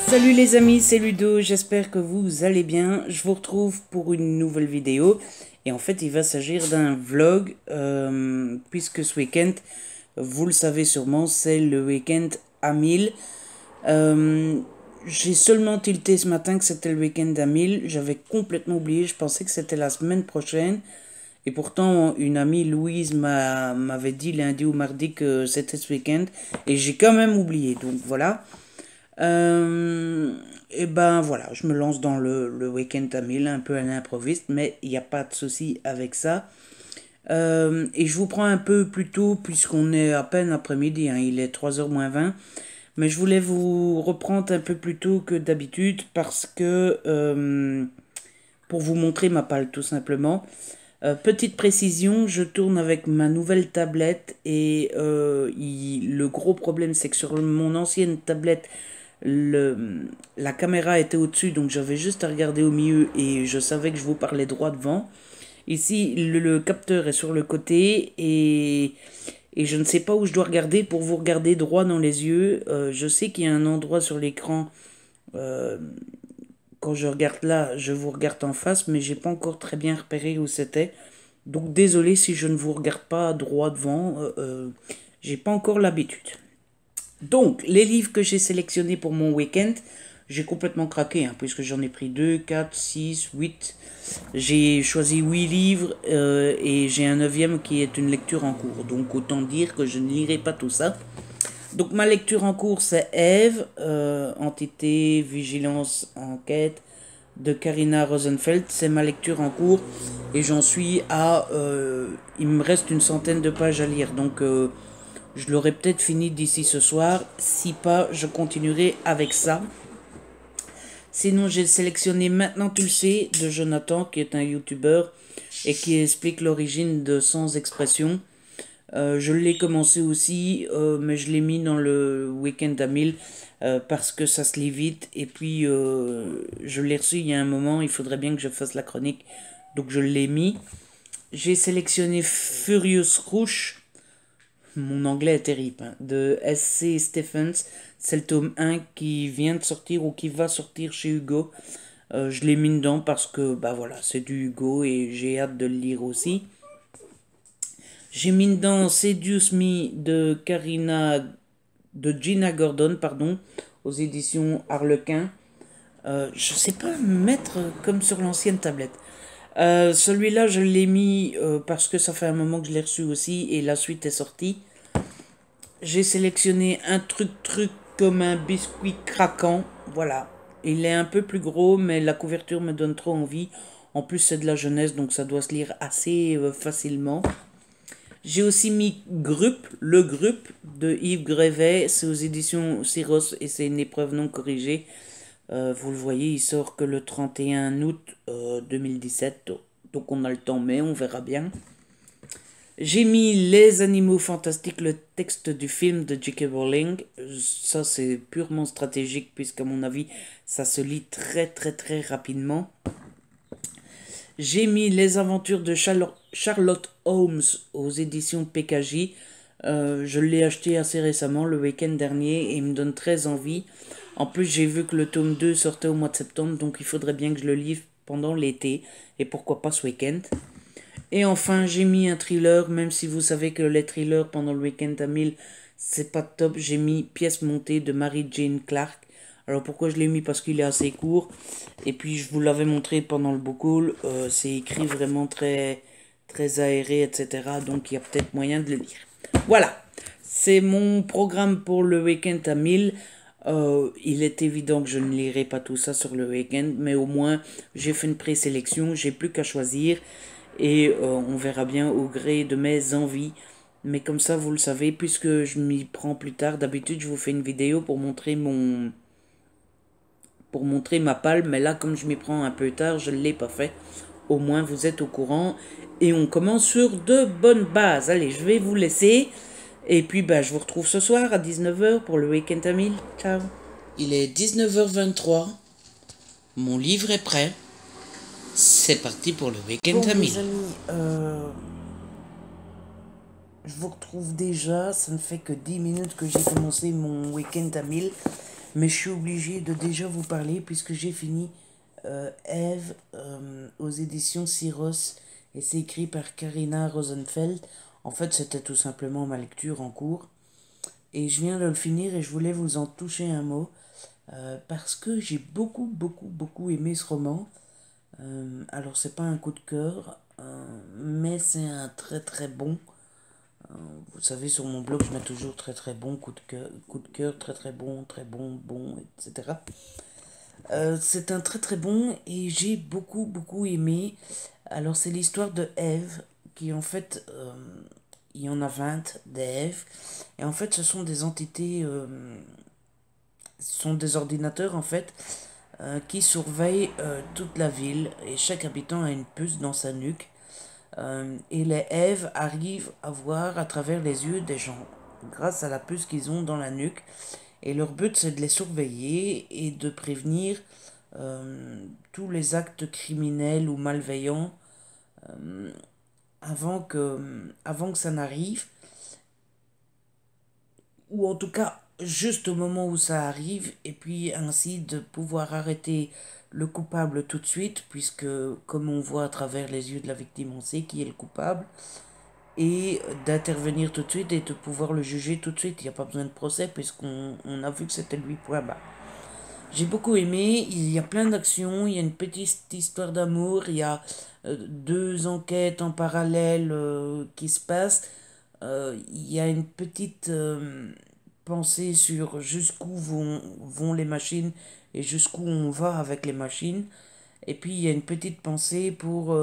Salut les amis, c'est Ludo, j'espère que vous allez bien. Je vous retrouve pour une nouvelle vidéo. Et en fait, il va s'agir d'un vlog, puisque ce week-end, vous le savez sûrement, c'est le week-end à 1000. J'ai seulement tilté ce matin que c'était le week-end à 1000. J'avais complètement oublié, je pensais que c'était la semaine prochaine. Et pourtant, une amie, Louise, m'avait dit lundi ou mardi que c'était ce week-end. Et j'ai quand même oublié, donc voilà. Et ben voilà, je me lance dans le week-end à 1000, un peu à l'improviste, mais il n'y a pas de souci avec ça. Et je vous prends un peu plus tôt, puisqu'on est à peine après-midi, hein, il est 3h moins 20. Mais je voulais vous reprendre un peu plus tôt que d'habitude, parce que pour vous montrer ma palle tout simplement. Petite précision, je tourne avec ma nouvelle tablette et le gros problème c'est que sur mon ancienne tablette, la caméra était au-dessus, donc j'avais juste à regarder au milieu et je savais que je vous parlais droit devant. Ici, le capteur est sur le côté et je ne sais pas où je dois regarder pour vous regarder droit dans les yeux. Je sais qu'il y a un endroit sur l'écran, quand je regarde là, je vous regarde en face, mais j'ai pas encore très bien repéré où c'était. Donc désolé si je ne vous regarde pas droit devant, j'ai pas encore l'habitude. Donc, les livres que j'ai sélectionnés pour mon week-end, j'ai complètement craqué, hein, puisque j'en ai pris 2, 4, 6, 8. J'ai choisi 8 livres et j'ai un 9e qui est une lecture en cours. Donc, autant dire que je ne lirai pas tout ça. Donc, ma lecture en cours, c'est Ève, Entité, Vigilance, Enquête, de Karina Rosenfeld. C'est ma lecture en cours et j'en suis à... il me reste une centaine de pages à lire. Donc... je l'aurai peut-être fini d'ici ce soir. Si pas, je continuerai avec ça. Sinon, j'ai sélectionné Maintenant tu le sais de Jonathan, qui est un youtubeur et qui explique l'origine de Sans Expression. Je l'ai commencé aussi, mais je l'ai mis dans le week-end à 1000 parce que ça se lit vite. Et puis, je l'ai reçu il y a un moment, il faudrait bien que je fasse la chronique. Donc, je l'ai mis. J'ai sélectionné Furious Rouge. Mon anglais est terrible, hein, de S.C. Stephens. C'est le tome 1 qui vient de sortir ou qui va sortir chez Hugo. Je l'ai mis dedans parce que bah voilà, c'est du Hugo et j'ai hâte de le lire aussi. J'ai mis dedans Seduce Me de Gina Gordon, pardon, aux éditions Harlequin. Je sais pas me mettre comme sur l'ancienne tablette. Celui-là, je l'ai mis parce que ça fait un moment que je l'ai reçu aussi et la suite est sortie. J'ai sélectionné un truc comme un biscuit craquant. Voilà. Il est un peu plus gros, mais la couverture me donne trop envie. En plus, c'est de la jeunesse, donc ça doit se lire assez facilement. J'ai aussi mis Le Grup de Yves Grévet. C'est aux éditions Syros et c'est une épreuve non corrigée. Vous le voyez, il sort que le 31 août 2017. Donc on a le temps, mais on verra bien. J'ai mis Les Animaux Fantastiques, le texte du film de J.K. Rowling. Ça, c'est purement stratégique, puisqu'à mon avis, ça se lit très très très rapidement. J'ai mis Les Aventures de Sherlock Holmes aux éditions PKJ. Je l'ai acheté assez récemment, le week-end dernier, et il me donne très envie. En plus, j'ai vu que le tome 2 sortait au mois de septembre, donc il faudrait bien que je le lise pendant l'été, et pourquoi pas ce week-end. Et enfin, j'ai mis un thriller, même si vous savez que les thrillers pendant le week-end à 1000, c'est pas top. J'ai mis Pièce montée de Mary-Jane Clark. Alors pourquoi je l'ai mis? Parce qu'il est assez court. Et puis je vous l'avais montré pendant le book haul. C'est écrit vraiment très, très aéré, etc. Donc il y a peut-être moyen de le lire. Voilà, c'est mon programme pour le week-end à 1000. Il est évident que je ne lirai pas tout ça sur le week-end, mais au moins j'ai fait une présélection, j'ai plus qu'à choisir et on verra bien au gré de mes envies. Mais comme ça, vous le savez, puisque je m'y prends plus tard, d'habitude je vous fais une vidéo pour montrer ma palle, mais là comme je m'y prends un peu tard, je ne l'ai pas fait. Au moins vous êtes au courant et on commence sur de bonnes bases. Allez, je vais vous laisser. Et puis, bah, je vous retrouve ce soir à 19h pour le week-end à 1000. Ciao. Il est 19h23. Mon livre est prêt. C'est parti pour le week-end à 1000. Les amis, je vous retrouve déjà. Ça ne fait que 10 minutes que j'ai commencé mon week-end à 1000. Mais je suis obligé de déjà vous parler puisque j'ai fini Ève aux éditions Syros et c'est écrit par Karina Rosenfeld. En fait, c'était tout simplement ma lecture en cours. Et je viens de le finir et je voulais vous en toucher un mot parce que j'ai beaucoup aimé ce roman. Alors, c'est pas un coup de cœur, mais c'est un très bon. Vous savez, sur mon blog, je mets toujours très bon, coup de cœur, très bon, etc. C'est un très bon et j'ai beaucoup aimé. Alors, c'est l'histoire de Ève, qui en fait, il y en a 20 d'Ève. Et en fait, ce sont des entités, ce sont des ordinateurs en fait, qui surveillent toute la ville. Et chaque habitant a une puce dans sa nuque. Et les Èves arrivent à voir à travers les yeux des gens, grâce à la puce qu'ils ont dans la nuque. Et leur but, c'est de les surveiller et de prévenir tous les actes criminels ou malveillants avant que ça n'arrive, ou en tout cas juste au moment où ça arrive, et puis ainsi de pouvoir arrêter le coupable tout de suite, puisque comme on voit à travers les yeux de la victime, on sait qui est le coupable, et d'intervenir tout de suite et de pouvoir le juger tout de suite. Il n'y a pas besoin de procès puisqu'on a vu que c'était lui, point bas. J'ai beaucoup aimé, il y a plein d'actions, il y a une petite histoire d'amour, il y a deux enquêtes en parallèle qui se passent, il y a une petite pensée sur jusqu'où vont les machines et jusqu'où on va avec les machines, et puis il y a une petite pensée pour...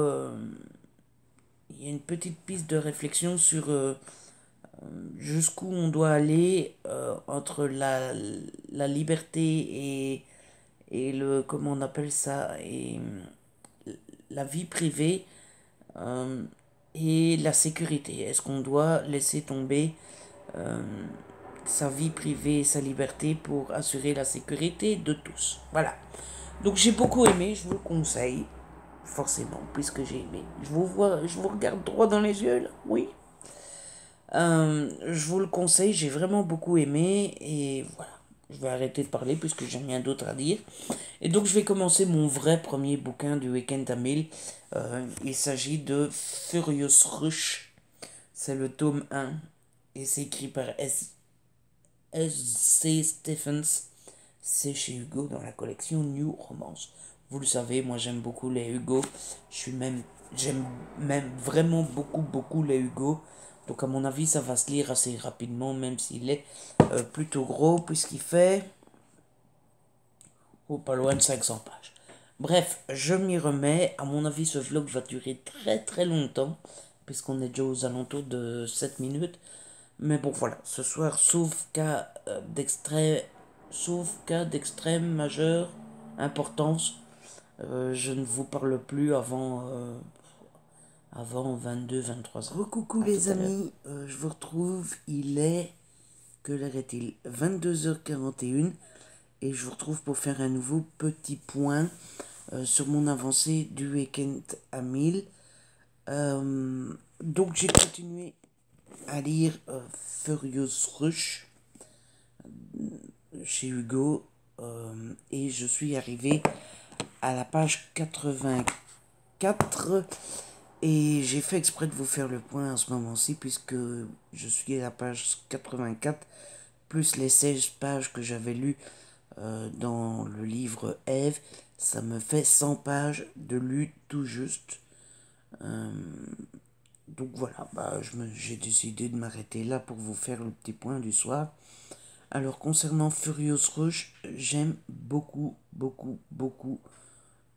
il y a une petite piste de réflexion sur jusqu'où on doit aller entre la liberté et le, comment on appelle ça, et la vie privée euh, et la sécurité. Est-ce qu'on doit laisser tomber euh, sa vie privée et sa liberté pour assurer la sécurité de tous? Voilà. Donc j'ai beaucoup aimé, je vous le conseille, forcément, puisque j'ai aimé. Je vous vois, je vous regarde droit dans les yeux là, oui. Je vous le conseille, j'ai vraiment beaucoup aimé et voilà. Je vais arrêter de parler puisque j'ai rien d'autre à dire. Et donc je vais commencer mon vrai premier bouquin du week-end à 1000. Il s'agit de Furious Rush. C'est le tome 1 et c'est écrit par S.C. Stephens. C'est chez Hugo dans la collection New Romance. Vous le savez, moi j'aime beaucoup les Hugo. J'aime même vraiment beaucoup les Hugo. Donc à mon avis, ça va se lire assez rapidement, même s'il est plutôt gros, puisqu'il fait pas loin de 500 pages. Bref, je m'y remets. À mon avis, ce vlog va durer très longtemps, puisqu'on est déjà aux alentours de 7 minutes. Mais bon, voilà, ce soir, sauf cas d'extrême majeure importance, je ne vous parle plus avant 22-23 heures. Recoucou les amis, je vous retrouve, que l'heure est-il? 22h41 et je vous retrouve pour faire un nouveau petit point sur mon avancée du week-end à 1000. Donc j'ai continué à lire Furious Rush chez Hugo et je suis arrivé à la page 84 et j'ai fait exprès de vous faire le point à ce moment-ci puisque je suis à la page 84 plus les 16 pages que j'avais lues dans le livre Ève, ça me fait 100 pages de lu tout juste. Donc voilà, j'ai décidé de m'arrêter là pour vous faire le petit point du soir. Alors concernant Furious Rush, j'aime beaucoup.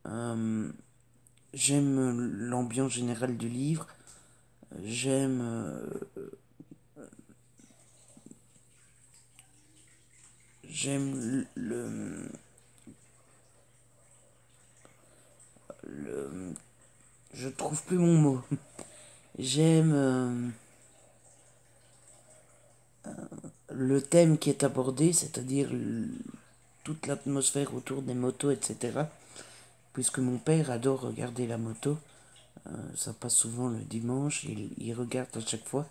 Euh, J'aime l'ambiance générale du livre. J'aime j'aime le je trouve plus mon mot. J'aime le thème qui est abordé, c'est-à-dire toute l'atmosphère autour des motos, etc. Puisque mon père adore regarder la moto. Ça passe souvent le dimanche, il regarde à chaque fois.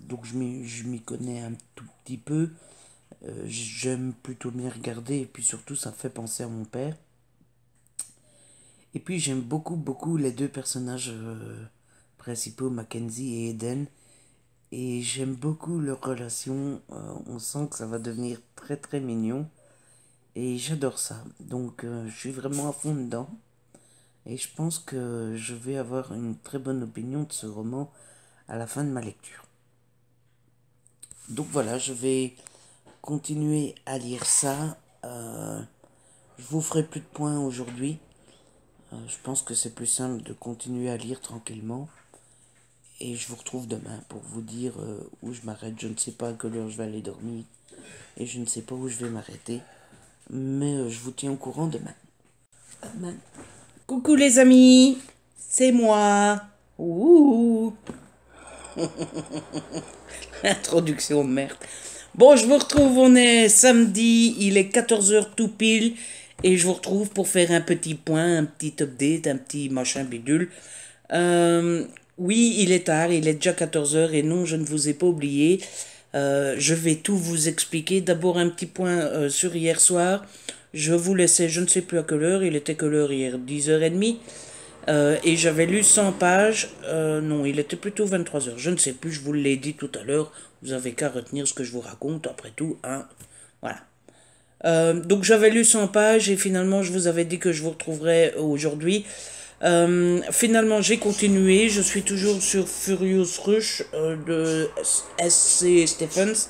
Donc je m'y connais un tout petit peu. J'aime plutôt bien regarder et puis surtout ça me fait penser à mon père. Et puis j'aime beaucoup les deux personnages principaux, Mackenzie et Eden. Et j'aime beaucoup leur relation. On sent que ça va devenir très mignon. Et j'adore ça. Donc je suis vraiment à fond dedans. Et je pense que je vais avoir une très bonne opinion de ce roman à la fin de ma lecture. Donc voilà, je vais continuer à lire ça. Je vous ferai plus de points aujourd'hui. Je pense que c'est plus simple de continuer à lire tranquillement. Et je vous retrouve demain pour vous dire où je m'arrête. Je ne sais pas à quelle heure je vais aller dormir. Et je ne sais pas où je vais m'arrêter. Mais je vous tiens au courant demain. Demain. Coucou les amis, c'est moi. Ouh. Introduction de merde. Bon, je vous retrouve, on est samedi, il est 14h tout pile. Et je vous retrouve pour faire un petit point, un petit update, un petit machin bidule. Oui, il est tard, il est déjà 14h et non, je ne vous ai pas oublié. Je vais tout vous expliquer. D'abord un petit point sur hier soir. Je vous laissais, je ne sais plus à quelle heure, il était quelle heure hier, 10h30. Et j'avais lu 100 pages. Non, il était plutôt 23h. Je ne sais plus, je vous l'ai dit tout à l'heure. Vous avez qu'à retenir ce que je vous raconte, après tout, hein. Voilà. Donc j'avais lu 100 pages et finalement je vous avais dit que je vous retrouverais aujourd'hui. Finalement j'ai continué, je suis toujours sur Furious Rush de S.C. Stephens.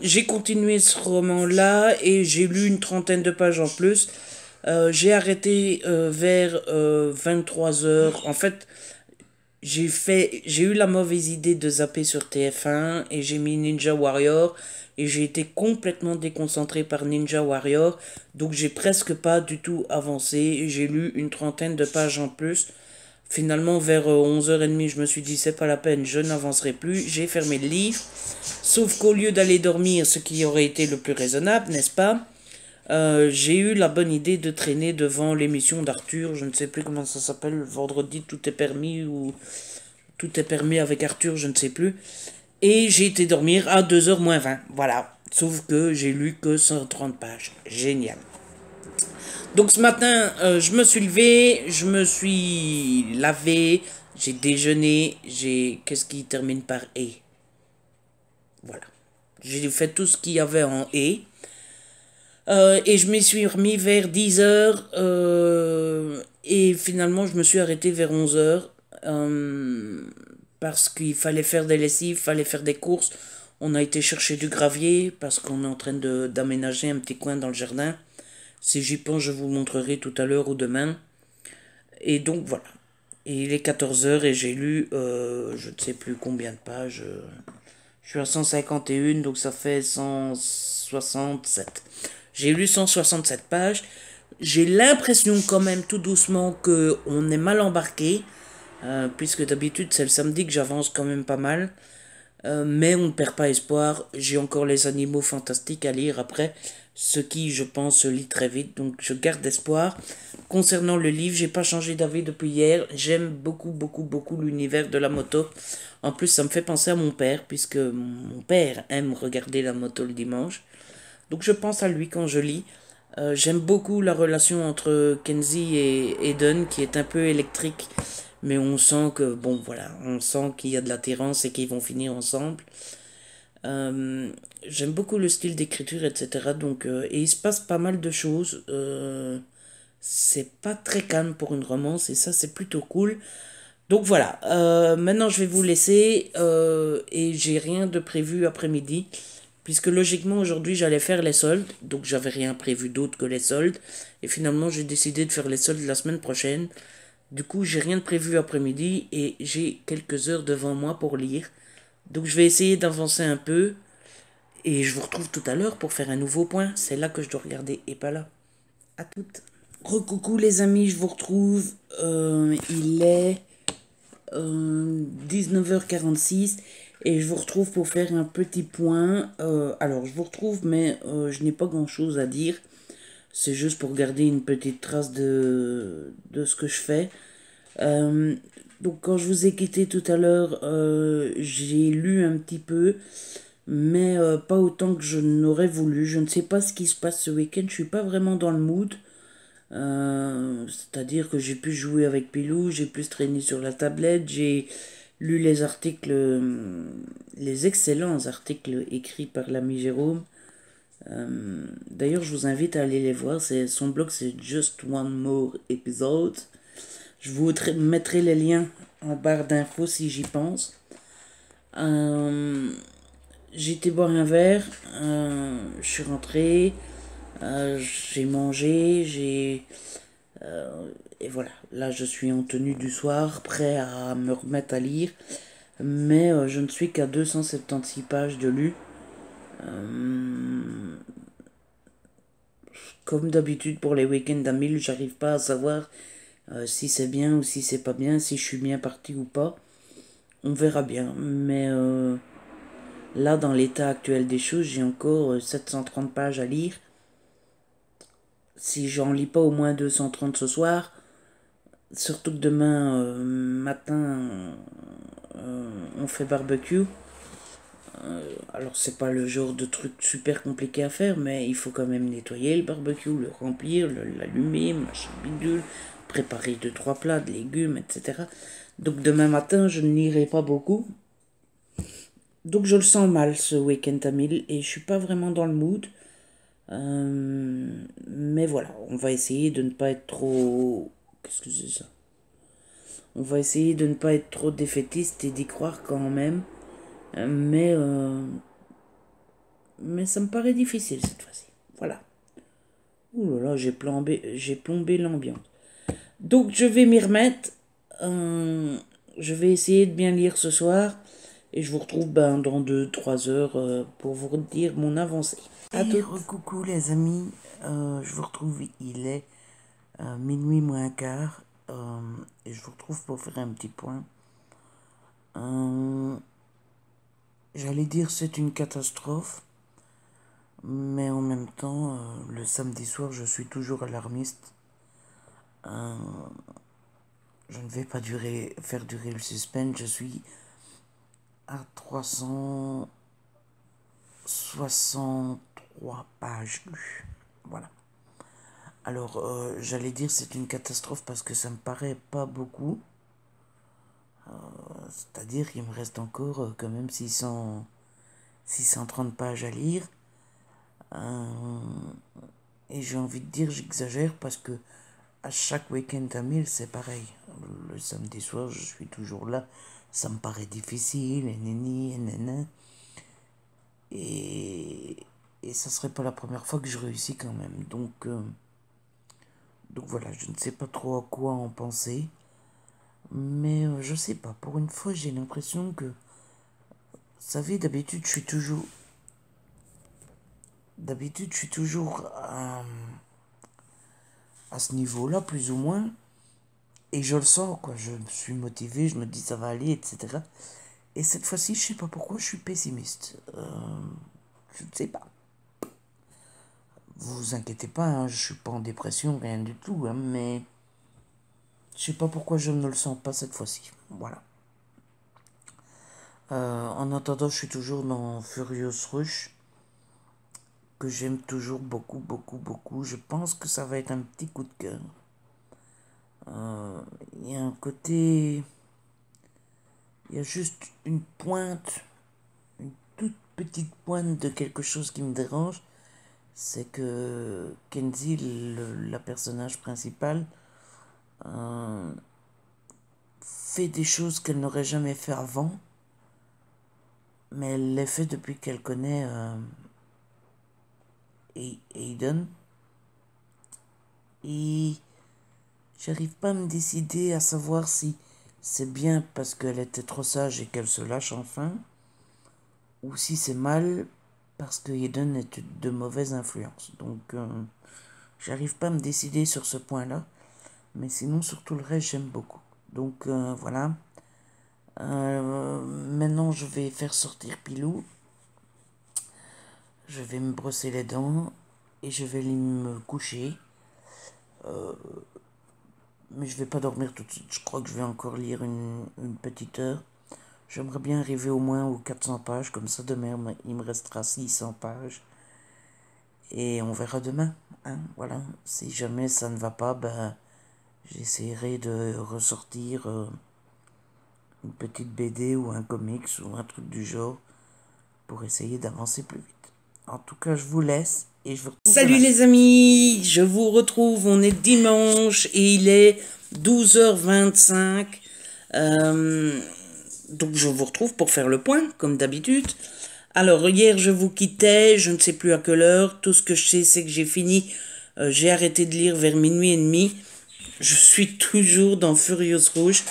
J'ai continué ce roman-là et j'ai lu une trentaine de pages en plus. J'ai arrêté vers 23h. En fait, j'ai eu la mauvaise idée de zapper sur TF1 et j'ai mis Ninja Warrior et j'ai été complètement déconcentré par Ninja Warrior. Donc j'ai presque pas du tout avancé. J'ai lu une trentaine de pages en plus. Finalement, vers 11h30, je me suis dit, c'est pas la peine, je n'avancerai plus. J'ai fermé le livre. Sauf qu'au lieu d'aller dormir, ce qui aurait été le plus raisonnable, n'est-ce pas, j'ai eu la bonne idée de traîner devant l'émission d'Arthur. Je ne sais plus comment ça s'appelle, vendredi, tout est permis ou tout est permis avec Arthur, je ne sais plus. Et j'ai été dormir à 2h moins 20. Voilà. Sauf que j'ai lu que 130 pages. Génial. Donc ce matin, je me suis levé, je me suis lavé, j'ai déjeuné, j'ai... Qu'est-ce qui termine par « et » Voilà. J'ai fait tout ce qu'il y avait en « et ». Et je m'y suis remis vers 10h. Et finalement, je me suis arrêté vers 11h. Parce qu'il fallait faire des lessives, il fallait faire des courses. On a été chercher du gravier parce qu'on est en train d'aménager un petit coin dans le jardin. Si j'y pense, je vous montrerai tout à l'heure ou demain. Et donc voilà. Et il est 14h et j'ai lu je ne sais plus combien de pages. Je suis à 151, donc ça fait 167. J'ai lu 167 pages. J'ai l'impression quand même tout doucement qu'on est mal embarqué. Puisque d'habitude c'est le samedi que j'avance quand même pas mal. Mais on ne perd pas espoir. J'ai encore les animaux fantastiques à lire après. Ce qui, je pense, se lit très vite. Donc je garde espoir. Concernant le livre, j'ai pas changé d'avis depuis hier. J'aime beaucoup l'univers de la moto. En plus, ça me fait penser à mon père, puisque mon père aime regarder la moto le dimanche. Donc je pense à lui quand je lis. J'aime beaucoup la relation entre Kenzie et Eden, qui est un peu électrique. Mais on sent que, bon voilà, on sent qu'il y a de l'attirance et qu'ils vont finir ensemble. J'aime beaucoup le style d'écriture, etc. Donc, et il se passe pas mal de choses. C'est pas très calme pour une romance et ça, c'est plutôt cool. Donc voilà, maintenant je vais vous laisser et j'ai rien de prévu après-midi. Puisque logiquement aujourd'hui j'allais faire les soldes, donc j'avais rien prévu d'autre que les soldes. Et finalement j'ai décidé de faire les soldes la semaine prochaine. Du coup j'ai rien de prévu après-midi et j'ai quelques heures devant moi pour lire. Donc je vais essayer d'avancer un peu et je vous retrouve tout à l'heure pour faire un nouveau point. C'est là que je dois regarder et pas là. À toutes. Recoucou les amis, je vous retrouve. Il est 19h46 et je vous retrouve pour faire un petit point. Alors je vous retrouve mais je n'ai pas grand chose à dire. C'est juste pour garder une petite trace de ce que je fais. Donc quand je vous ai quitté tout à l'heure, j'ai lu un petit peu. mais pas autant que je n'aurais voulu. Je ne sais pas ce qui se passe ce week-end, je suis pas vraiment dans le mood. C'est-à-dire que j'ai pu jouer avec Pilou, j'ai pu se traîner sur la tablette, j'ai lu les articles, les excellents articles écrits par l'ami Jérôme. D'ailleurs, je vous invite à aller les voir. Son blog, c'est Just One More Episode. Je vous mettrai les liens en barre d'infos si j'y pense. Euh, j'ai été boire un verre, je suis rentré, j'ai mangé, et voilà, là je suis en tenue du soir, prêt à me remettre à lire, mais je ne suis qu'à 276 pages de lu. Comme d'habitude pour les week-ends à 1000, j'arrive pas à savoir si c'est bien ou si c'est pas bien, si je suis bien parti ou pas. On verra bien, mais là dans l'état actuel des choses, j'ai encore 730 pages à lire. Si j'en lis pas au moins 230 ce soir, surtout que demain matin on fait barbecue. Alors c'est pas le genre de truc super compliqué à faire, mais il faut quand même nettoyer le barbecue, le remplir, l'allumer, machin bidule, préparer deux trois plats, de légumes, etc. Donc demain matin je ne lirai pas beaucoup. Donc je le sens mal ce week-end à 1000 et je suis pas vraiment dans le mood. Mais voilà, on va essayer de ne pas être trop... Qu'est-ce que c'est ça? On va essayer de ne pas être trop défaitiste et d'y croire quand même. Mais ça me paraît difficile cette fois-ci. Voilà. Ouh là là, j'ai plombé l'ambiance. Donc je vais m'y remettre. Je vais essayer de bien lire ce soir. Et je vous retrouve dans 2 3 heures pour vous dire mon avancée. À toutes. Recoucou les amis. Je vous retrouve, il est minuit moins quart. Et je vous retrouve pour faire un petit point. J'allais dire c'est une catastrophe. Mais en même temps, le samedi soir, je suis toujours alarmiste. Je ne vais pas faire durer le suspense. Je suis à 363 pages lues. Voilà. Alors, j'allais dire c'est une catastrophe parce que ça me paraît pas beaucoup. C'est-à-dire qu'il me reste encore quand même 630 pages à lire. Et j'ai envie de dire j'exagère parce que à chaque week-end à 1000 c'est pareil. Le samedi soir je suis toujours là. Ça me paraît difficile, et ça serait pas la première fois que je réussis quand même. Donc voilà, je ne sais pas trop à quoi en penser. Mais je sais pas, pour une fois j'ai l'impression que... Vous savez, D'habitude je suis toujours à ce niveau-là, plus ou moins. Et je le sens, quoi. Je suis motivé, je me dis ça va aller, etc. Et cette fois-ci, je sais pas pourquoi je suis pessimiste. Je ne sais pas. Vous inquiétez pas, hein, je suis pas en dépression, rien du tout, hein, mais je sais pas pourquoi je ne le sens pas cette fois-ci. Voilà. En attendant, je suis toujours dans Furious Rush, que j'aime toujours beaucoup, beaucoup, beaucoup. Je pense que ça va être un petit coup de cœur. Il y a un côté... Il y a juste une pointe, une toute petite pointe de quelque chose qui me dérange. C'est que Kenzie, la personnage principale, fait des choses qu'elle n'aurait jamais fait avant, mais elle les fait depuis qu'elle connaît Aiden. Et j'arrive pas à me décider à savoir si c'est bien parce qu'elle était trop sage et qu'elle se lâche enfin, ou si c'est mal parce que Aiden est de mauvaise influence. Donc j'arrive pas à me décider sur ce point-là, mais sinon sur tout le reste j'aime beaucoup. Donc voilà. Maintenant je vais faire sortir Pilou. Je vais me brosser les dents et je vais aller me coucher. Mais je vais pas dormir tout de suite. Je crois que je vais encore lire une petite heure. J'aimerais bien arriver au moins aux 400 pages, comme ça demain il me restera 600 pages. Et on verra demain, hein, voilà. Si jamais ça ne va pas, ben, j'essaierai de ressortir une petite BD ou un comics ou un truc du genre pour essayer d'avancer plus vite. En tout cas, je vous laisse et je vous retrouve Salut demain. Les amis, je vous retrouve, on est dimanche et il est 12h25. Donc je vous retrouve pour faire le point, comme d'habitude. Alors hier je vous quittais, je ne sais plus à quelle heure, tout ce que je sais c'est que j'ai fini, j'ai arrêté de lire vers minuit et demi. Je suis toujours dans Furieuse Rouge.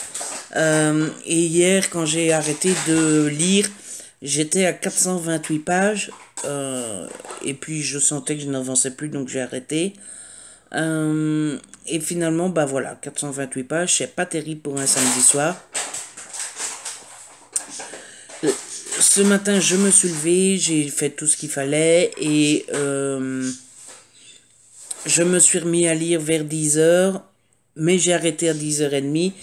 Et hier quand j'ai arrêté de lire, j'étais à 428 pages. Et puis je sentais que je n'avançais plus donc j'ai arrêté. Et finalement, bah voilà, 428 pages, c'est pas terrible pour un samedi soir. Ce matin, je me suis levée, j'ai fait tout ce qu'il fallait et je me suis remis à lire vers 10h, mais j'ai arrêté à 10h30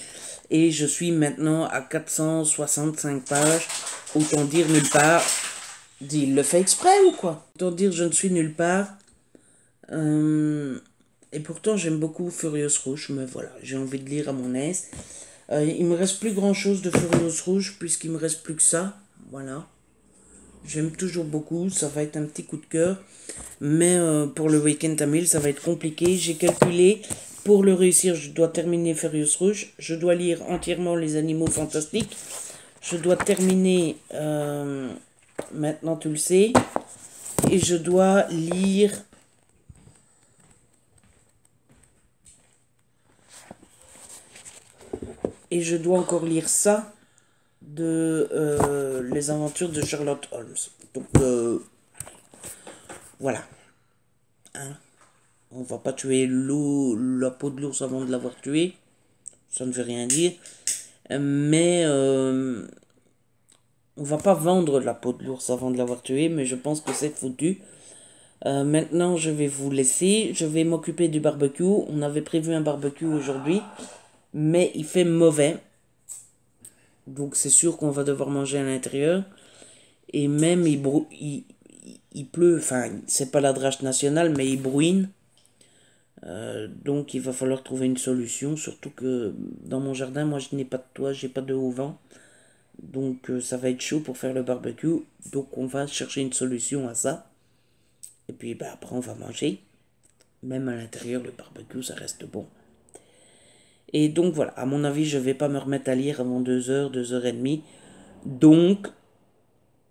et je suis maintenant à 465 pages. Autant dire nulle part. Il le fait exprès ou quoi? Autant dire je ne suis nulle part. Et pourtant, j'aime beaucoup Furieuse Rouge, mais voilà, j'ai envie de lire à mon aise. Il me reste plus grand chose de Furieuse Rouge, puisqu'il me reste plus que ça. Voilà. J'aime toujours beaucoup, ça va être un petit coup de cœur. Mais pour le week-end à 1000, ça va être compliqué. J'ai calculé, pour le réussir, je dois terminer Furieuse Rouge. Je dois lire entièrement Les Animaux Fantastiques. Je dois terminer, maintenant tu le sais. Et je dois lire... Et je dois encore lire ça de Les Aventures de Sherlock Holmes. Donc, voilà. Hein? On va pas tuer la peau de l'ours avant de l'avoir tué. Ça ne veut rien dire. Mais on va pas vendre la peau de l'ours avant de l'avoir tué. Mais je pense que c'est foutu. Maintenant, je vais vous laisser. Je vais m'occuper du barbecue. On avait prévu un barbecue aujourd'hui. Mais il fait mauvais. Donc c'est sûr qu'on va devoir manger à l'intérieur. Et même il pleut, enfin c'est pas la drache nationale mais il brouine. Donc il va falloir trouver une solution. Surtout que dans mon jardin moi je n'ai pas de toit, j'ai pas de haut vent. Donc ça va être chaud pour faire le barbecue. Donc on va chercher une solution à ça. Et puis bah, après on va manger. Même à l'intérieur le barbecue ça reste bon. Et donc voilà, à mon avis je vais pas me remettre à lire avant 2h, 2h30. Donc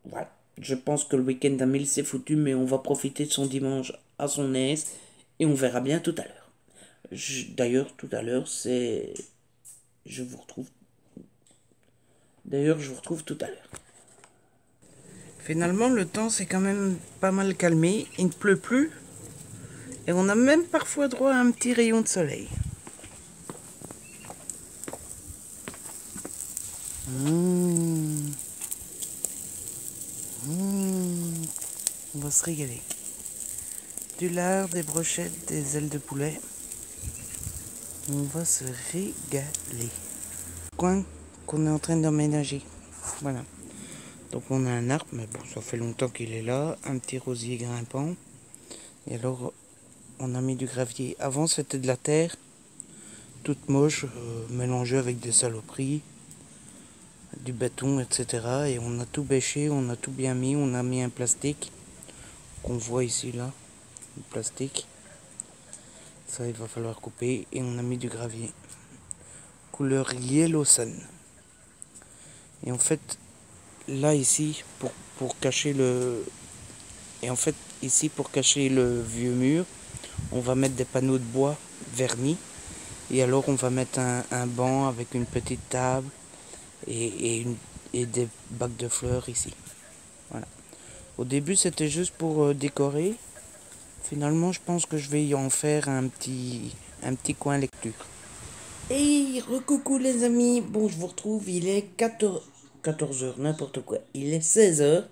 voilà, je pense que le week-end à 1000 c'est foutu, mais on va profiter de son dimanche à son aise et on verra bien tout à l'heure. D'ailleurs, tout à l'heure, c'est... Je vous retrouve... D'ailleurs, je vous retrouve tout à l'heure. Finalement, le temps s'est quand même pas mal calmé. Il ne pleut plus. Et on a même parfois droit à un petit rayon de soleil. On va se régaler. Du lard, des brochettes, des ailes de poulet. On va se régaler. Coin qu'on est en train d'emménager. Voilà. Donc on a un arbre, mais bon, ça fait longtemps qu'il est là. Un petit rosier grimpant. Et alors, on a mis du gravier. Avant, c'était de la terre, toute moche, mélangée avec des saloperies, du béton, etc. Et on a tout bêché, on a tout bien mis. On a mis un plastique qu'on voit ici, là. Le plastique. Ça, il va falloir couper. Et on a mis du gravier. Couleur Yellow Sun. Et en fait, là, ici, pour cacher le... Et en fait, ici, pour cacher le vieux mur, on va mettre des panneaux de bois vernis. Et alors, on va mettre un banc avec une petite table et des bacs de fleurs ici. Voilà. Au début, c'était juste pour décorer. Finalement, je pense que je vais y en faire un petit coin lecture. Hey, recoucou les amis. Bon, je vous retrouve, il est 14h, n'importe quoi. Il est 16h.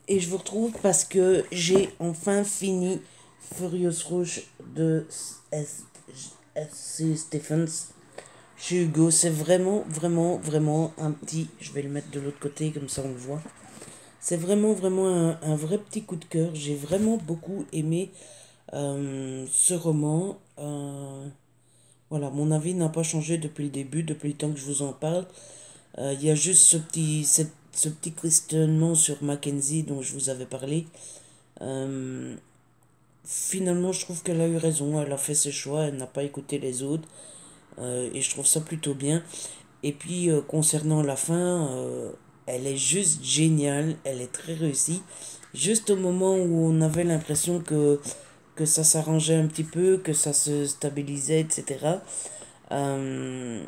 Et je vous retrouve parce que j'ai enfin fini Furieuse Rouge de S.C. Stephens. Chez Hugo, c'est vraiment, vraiment, vraiment un petit... Je vais le mettre de l'autre côté, comme ça on le voit. C'est vraiment, vraiment un vrai petit coup de cœur. J'ai vraiment beaucoup aimé ce roman. Voilà, mon avis n'a pas changé depuis le début, depuis le temps que je vous en parle. Il y a juste ce petit questionnement sur Mackenzie dont je vous avais parlé. Euh, Finalement, je trouve qu'elle a eu raison. Elle a fait ses choix, elle n'a pas écouté les autres. Et je trouve ça plutôt bien. Et puis, concernant la fin, elle est juste géniale. Elle est très réussie. Juste au moment où on avait l'impression que ça s'arrangeait un petit peu, que ça se stabilisait, etc. Euh,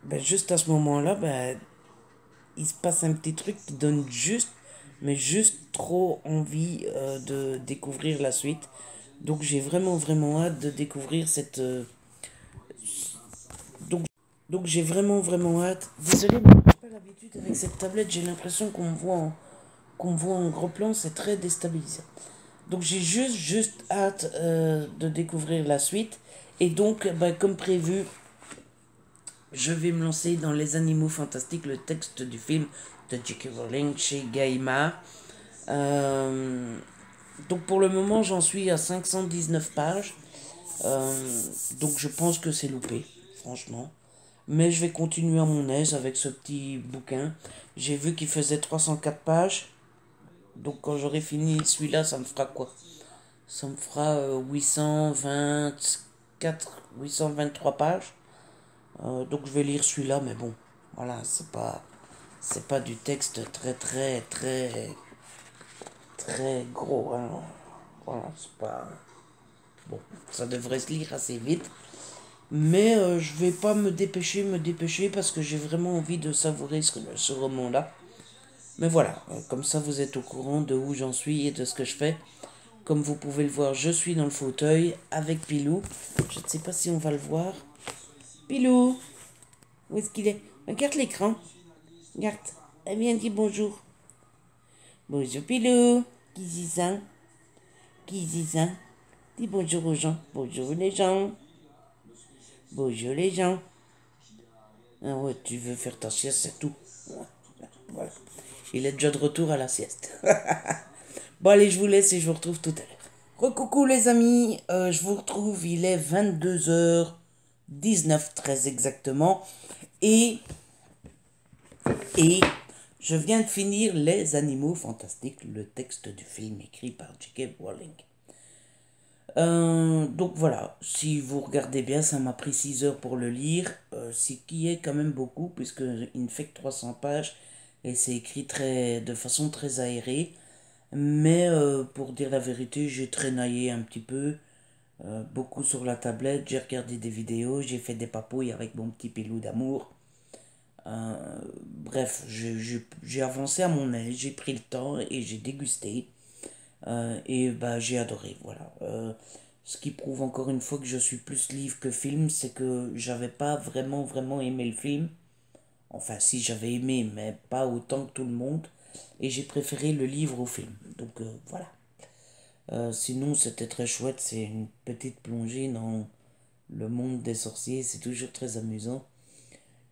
ben juste à ce moment-là, ben, il se passe un petit truc qui donne juste, mais juste trop envie de découvrir la suite. Donc j'ai vraiment, vraiment hâte de découvrir cette... Donc, donc j'ai vraiment, vraiment hâte. Désolé, mais j'ai pas l'habitude avec cette tablette. J'ai l'impression qu'on me voit en gros plan. C'est très déstabilisant. Donc j'ai juste hâte de découvrir la suite. Et donc, ben, comme prévu, je vais me lancer dans Les Animaux Fantastiques, le texte du film de J.K. Rowling chez Gallimard. Euh, donc pour le moment, j'en suis à 519 pages. Donc je pense que c'est loupé, franchement. Mais je vais continuer à mon aise avec ce petit bouquin. J'ai vu qu'il faisait 304 pages. Donc quand j'aurai fini celui-là, ça me fera quoi? Ça me fera 824, 823 pages. Donc je vais lire celui-là, mais bon, voilà, c'est pas du texte très très très très gros, hein. Voilà, c'est pas, bon, ça devrait se lire assez vite, mais je vais pas me dépêcher parce que j'ai vraiment envie de savourer ce roman-là. Mais voilà, comme ça vous êtes au courant de où j'en suis et de ce que je fais. Comme vous pouvez le voir, je suis dans le fauteuil avec Pilou. Je ne sais pas si on va le voir. Pilou, où est-ce qu'il est? Regarde l'écran. Regarde, elle vient dire bonjour. Bonjour Pilou. Qui dit ça? Qui dit ça? Dis bonjour aux gens. Bonjour les gens. Bonjour les gens. Ah ouais, tu veux faire ta sieste, c'est tout. Voilà. Il est déjà de retour à la sieste. Bon allez, je vous laisse et je vous retrouve tout à l'heure. Recoucou les amis, je vous retrouve, il est 22h19 très exactement. Et, et je viens de finir Les Animaux Fantastiques, le texte du film écrit par J.K. Rowling. Donc voilà, si vous regardez bien, ça m'a pris 6 heures pour le lire, ce qui est quand même beaucoup, puisqu'il ne fait que 300 pages, et c'est écrit de façon très aérée. Mais pour dire la vérité, j'ai traînaillé un petit peu, beaucoup sur la tablette, j'ai regardé des vidéos, j'ai fait des papouilles avec mon petit pilou d'amour. Bref, j'ai avancé à mon aise, j'ai pris le temps et j'ai dégusté. Et bah j'ai adoré, voilà. Ce qui prouve encore une fois que je suis plus livre que film, c'est que j'avais pas vraiment vraiment aimé le film. Enfin si j'avais aimé, mais pas autant que tout le monde. Et j'ai préféré le livre au film. Donc voilà. Sinon c'était très chouette, c'est une petite plongée dans le monde des sorciers, c'est toujours très amusant.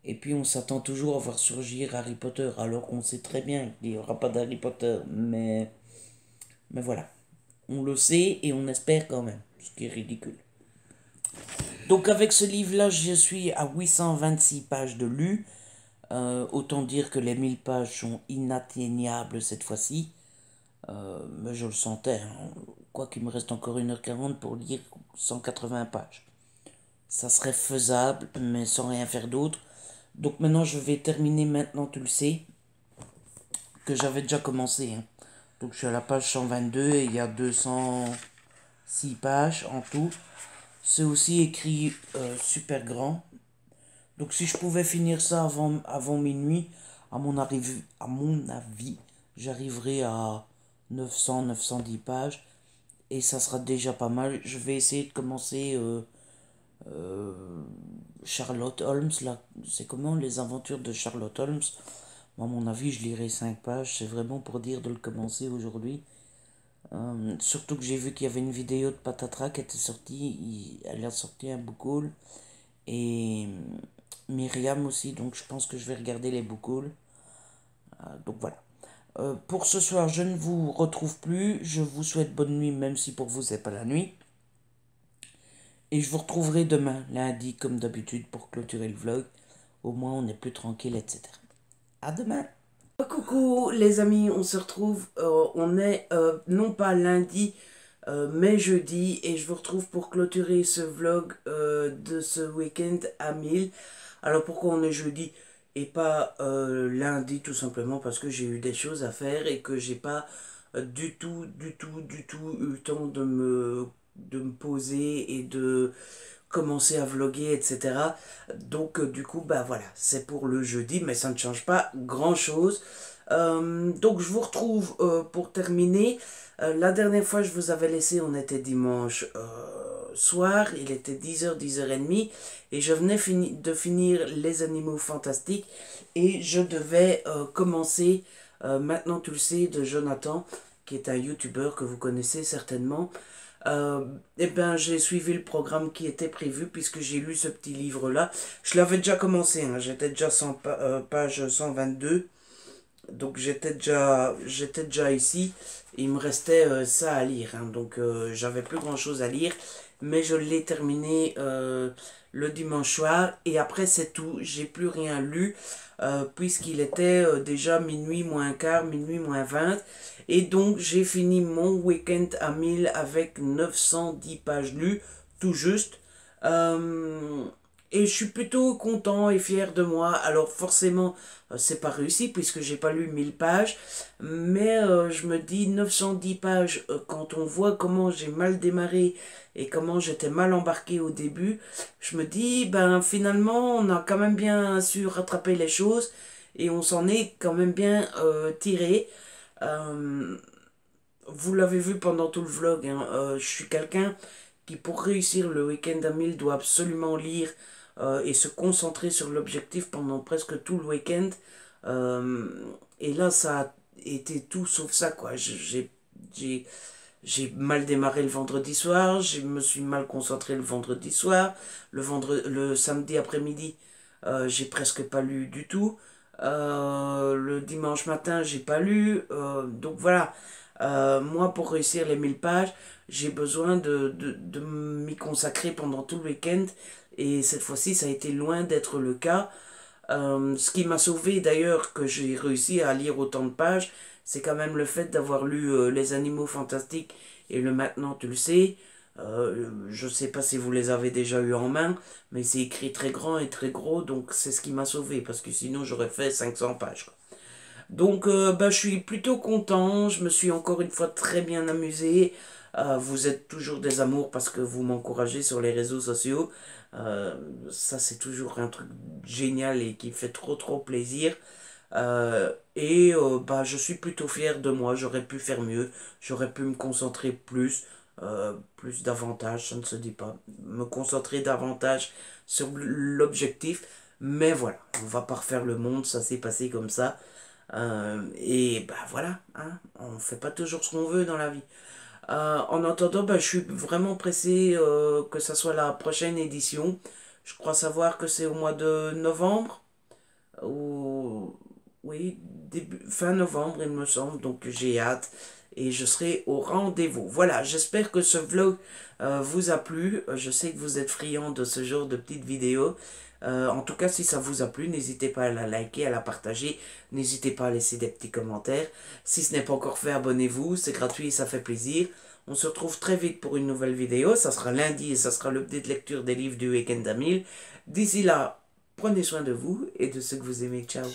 Et puis on s'attend toujours à voir surgir Harry Potter, alors qu'on sait très bien qu'il n'y aura pas d'Harry Potter. Mais voilà. On le sait et on espère quand même, ce qui est ridicule. Donc avec ce livre-là, je suis à 826 pages de lu. Autant dire que les 1000 pages sont inatteignables cette fois-ci. Mais je le sentais, hein. Quoi qu'il me reste encore 1h40 pour lire 180 pages. Ça serait faisable, mais sans rien faire d'autre. Donc maintenant, je vais terminer maintenant, tu le sais, que j'avais déjà commencé, hein. Donc je suis à la page 122 et il y a 206 pages en tout. C'est aussi écrit super grand. Donc si je pouvais finir ça avant minuit, à mon avis, j'arriverai à 910 pages. Et ça sera déjà pas mal. Je vais essayer de commencer euh, Sherlock Holmes. Là, c'est comment les aventures de Sherlock Holmes. À mon avis, je lirai 5 pages. C'est vraiment pour dire de le commencer aujourd'hui. Surtout que j'ai vu qu'il y avait une vidéo de Patatras qui était sortie. Elle a sorti un book haul. et Myriam aussi, donc je pense que je vais regarder les boucles. Donc voilà. Pour ce soir, je ne vous retrouve plus. Je vous souhaite bonne nuit, même si pour vous, c'est pas la nuit. Et je vous retrouverai demain, lundi, comme d'habitude, pour clôturer le vlog. Au moins, on est plus tranquille, etc. À demain. Coucou les amis, on se retrouve, on est non pas lundi, mais jeudi. Et je vous retrouve pour clôturer ce vlog de ce week-end à 1000. Alors pourquoi on est jeudi et pas lundi? Tout simplement parce que j'ai eu des choses à faire et que j'ai pas du tout eu le temps de me poser et de commencer à vlogger, etc. Donc du coup, bah voilà, c'est pour le jeudi, mais ça ne change pas grand-chose. Donc je vous retrouve pour terminer. La dernière fois, je vous avais laissé, on était dimanche soir, il était 10h, 10h30, et je venais de finir Les Animaux Fantastiques, et je devais commencer Maintenant tu le sais, de Jonathan, qui est un youtubeur que vous connaissez certainement. Eh ben, j'ai suivi le programme qui était prévu puisque j'ai lu ce petit livre-là. Je l'avais déjà commencé, hein, j'étais déjà page 122. Donc j'étais déjà ici. Il me restait ça à lire, hein, donc j'avais plus grand-chose à lire. Mais je l'ai terminé le dimanche soir. Et après c'est tout, j'ai plus rien lu. Puisqu'il était déjà minuit moins quart, minuit moins 20. Et donc j'ai fini mon week-end à 1000 avec 910 pages lues, tout juste. Et je suis plutôt content et fier de moi. Alors forcément, c'est pas réussi puisque j'ai pas lu 1000 pages. Mais je me dis 910 pages, quand on voit comment j'ai mal démarré et comment j'étais mal embarqué au début, je me dis, ben finalement, on a quand même bien su rattraper les choses et on s'en est quand même bien tiré. Euh, Vous l'avez vu pendant tout le vlog, hein, je suis quelqu'un qui, pour réussir le week-end à 1000, doit absolument lire et se concentrer sur l'objectif pendant presque tout le week-end. Euh, et là, ça a été tout sauf ça, quoi. J'ai, j'ai mal démarré le vendredi soir, je me suis mal concentré le vendredi soir, le samedi après-midi, j'ai presque pas lu du tout. Le dimanche matin, j'ai pas lu. Donc voilà, moi pour réussir les 1000 pages, j'ai besoin de m'y consacrer pendant tout le week-end. Et cette fois-ci, ça a été loin d'être le cas. Ce qui m'a sauvé d'ailleurs que j'ai réussi à lire autant de pages, c'est quand même le fait d'avoir lu Les Animaux Fantastiques et le Maintenant tu le sais. Je sais pas si vous les avez déjà eu en main, mais c'est écrit très grand et très gros, donc c'est ce qui m'a sauvé, parce que sinon j'aurais fait 500 pages, quoi. Donc bah, je suis plutôt content, je me suis encore une fois très bien amusé. Vous êtes toujours des amours parce que vous m'encouragez sur les réseaux sociaux. Euh, Ça c'est toujours un truc génial et qui fait trop plaisir. Bah, je suis plutôt fier de moi, j'aurais pu faire mieux, j'aurais pu me concentrer plus davantage, ça ne se dit pas, me concentrer davantage sur l'objectif, mais voilà, on va pas refaire le monde, ça s'est passé comme ça. Et bah voilà, hein, on fait pas toujours ce qu'on veut dans la vie. En attendant, bah, je suis vraiment pressé que ça soit la prochaine édition. Je crois savoir que c'est au mois de novembre, ou oui, fin novembre, il me semble, donc j'ai hâte et je serai au rendez-vous. Voilà, j'espère que ce vlog vous a plu. Je sais que vous êtes friands de ce genre de petites vidéos. En tout cas, si ça vous a plu, n'hésitez pas à la liker, à la partager. N'hésitez pas à laisser des petits commentaires. Si ce n'est pas encore fait, abonnez-vous. C'est gratuit et ça fait plaisir. On se retrouve très vite pour une nouvelle vidéo. Ça sera lundi et ça sera l'update de lecture des livres du week-end à 1000. D'ici là, prenez soin de vous et de ceux que vous aimez. Ciao.